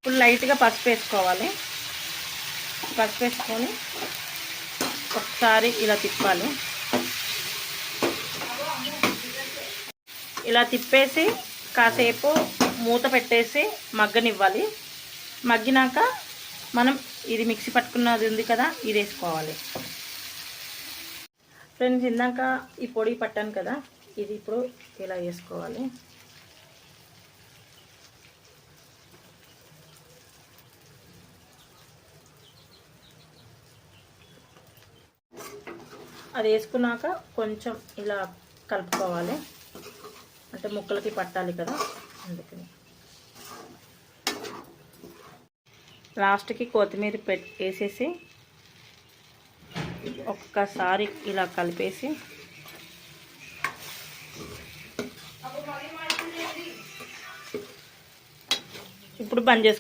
ఇప్పుడు లైట్గా పసుపు వేసుకోవాలి. పసుపు వేసుకొని ఒకసారి ఇలా తిప్పాలి. ఇలా తిప్పేసి కాసేపు మూత పెట్టేసి మగ్గనివ్వాలి. మగ్గినాక మనం ఇది మిక్సీ పట్టుకున్నది ఉంది కదా, ఇది వేసుకోవాలి. ఫ్రెండ్స్, ఇందాక ఈ పొడి పట్టాను కదా, ఇది ఇప్పుడు ఇలా వేసుకోవాలి. అది వేసుకున్నాక కొంచెం ఇలా కలుపుకోవాలి, అంటే ముక్కలకి పట్టాలి కదా, అందుకని. లాస్ట్కి కొత్తిమీర వేసేసి ఒక్కసారి ఇలా కలిపేసి ఇప్పుడు బంద్ చేసుకో.